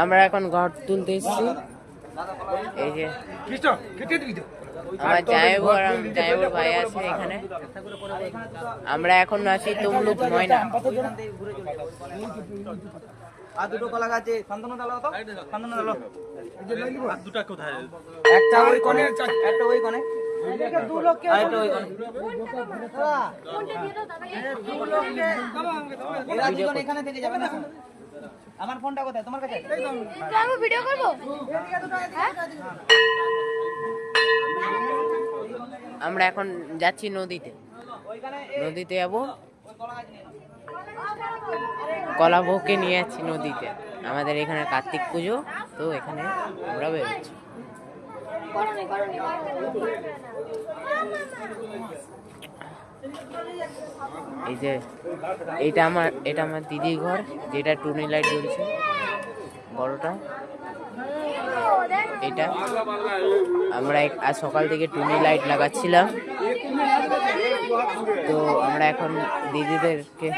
আমরা এখন ঘর তুলতে এসেছি। এই যে আমার জামাইবুর ভাই আছে এখানে। আমরা এখন আছি তমলুক ময়না। আর দুটো কলা গাছে শান্তনু ডালো তো, শান্তনু ডালো। আর দুটো কোথায়? একটা ওই কোণে, একটা ওই কোণে। এদিকে দু লোককে, আরেকটা ওই কোণে। এরা দুজন এখানে থেকে যাবে না। আমার ফোনটা কোথায়? তোমার কাছে? আমি ভিডিও করব। আমরা এখন যাচ্ছি নদীতে। নদীতে যাবো, কলা ভোগকে নিয়ে যাচ্ছি নদীতে। আমাদের এখানে কার্তিক পুজো, তো এখানে আমরা বেরোচ্ছি। এই যে এটা আমার দিদির ঘর, যেটা টুনি লাইট জ্বলছে বড়টা। এটা আমরা আজ সকাল থেকে টুনি লাইট লাগাচ্ছিলাম। তো আমরা এখন দিদিদেরকে